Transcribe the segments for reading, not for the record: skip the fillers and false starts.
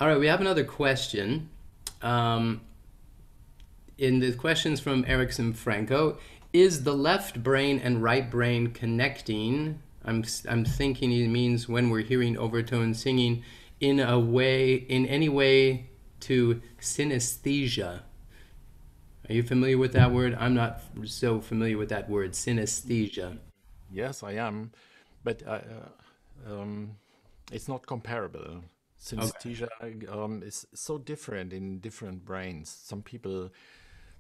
All right, we have another question. Um, in the questions from Erickson Franco, is the left brain and right brain connecting? I'm thinking he means when we're hearing overtone singing in a way, in any way to synesthesia. Are you familiar with that word? I'm not so familiar with that word, synesthesia. Yes, I am, but it's not comparable. Okay. Synesthesia is so different in different brains. Some people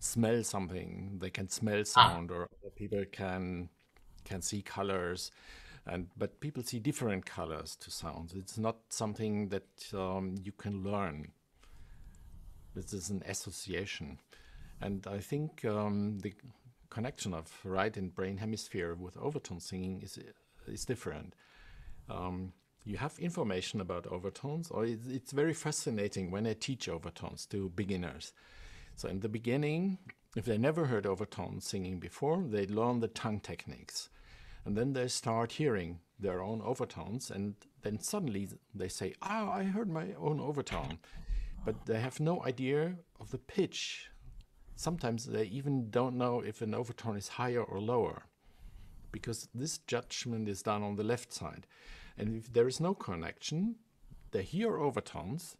smell something; they can smell Ah, sound, or other people can see colors, and but people see different colors to sounds. It's not something that you can learn. This is an association, and I think the connection of right and brain hemisphere with overtone singing is different. You have information about overtones, or it's very fascinating when I teach overtones to beginners. So in the beginning, if they never heard overtone singing before, they learn the tongue techniques, and then they start hearing their own overtones, and then suddenly they say, "Ah, I heard my own overtone," but they have no idea of the pitch. Sometimes they even don't know if an overtone is higher or lower, because this judgment is done on the left side. And if there is no connection, they hear overtones,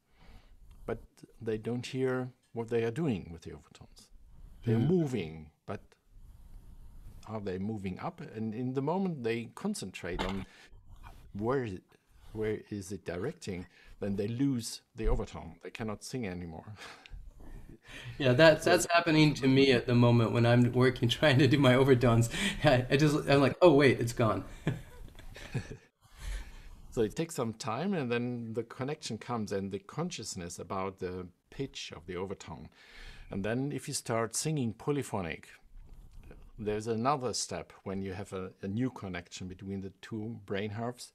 but they don't hear what they are doing with the overtones. They're hmm. moving, but are they moving up? And in the moment they concentrate on where is it, where is it directing, then they lose the overtone. They cannot sing anymore. Yeah, that's So that's happening to me at the moment when I'm working trying to do my overtones. I'm like, oh wait, it's gone. So it takes some time, and then the connection comes and the consciousness about the pitch of the overtone. And then if you start singing polyphonic, there's another step when you have a new connection between the two brain halves.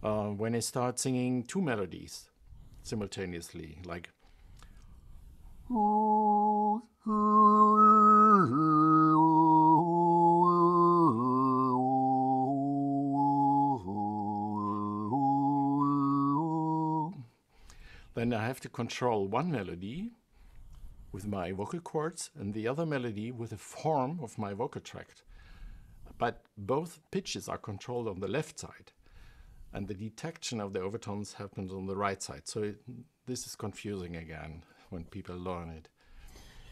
When I start singing two melodies simultaneously, like then I have to control one melody with my vocal cords and the other melody with the form of my vocal tract. But both pitches are controlled on the left side, and the detection of the overtones happens on the right side. So this is confusing again when people learn it.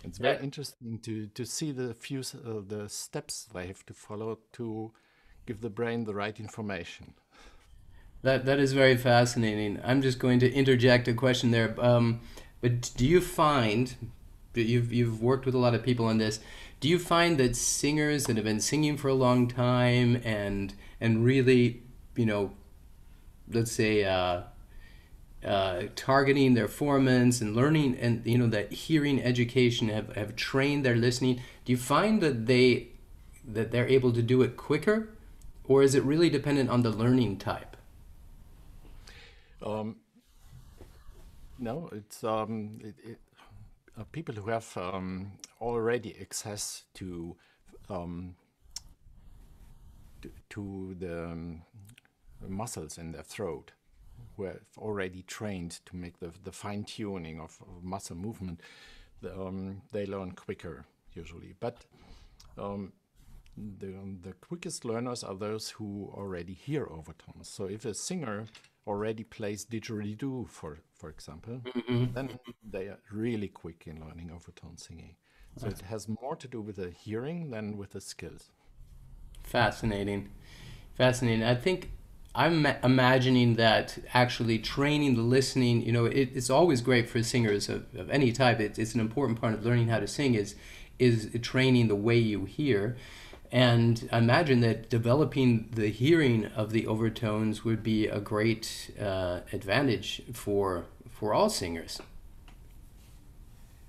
It's very Yeah, interesting to see the steps they have to follow to give the brain the right information. that is very fascinating. I'm just going to interject a question there. But do you find that you've worked with a lot of people on this? Do you find that singers that have been singing for a long time and really, you know, let's say targeting their performance and learning and that hearing education have trained their listening, do you find that they're able to do it quicker, or is it really dependent on the learning type? Um, no, it's people who have already access um, to the muscles in their throat, who have already trained to make the fine tuning of muscle movement, they learn quicker usually. But um, the quickest learners are those who already hear overtones. So if a singer already plays didgeridoo, for example, Hmm. then they are really quick in learning overtone singing. So it has more to do with the hearing than with the skills. Fascinating. Fascinating. I think I'm imagining that actually training the listening, it's always great for singers of any type. It's an important part of learning how to sing is training the way you hear. And I imagine that developing the hearing of the overtones would be a great advantage for all singers.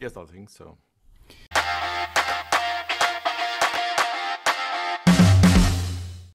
Yes, I think so.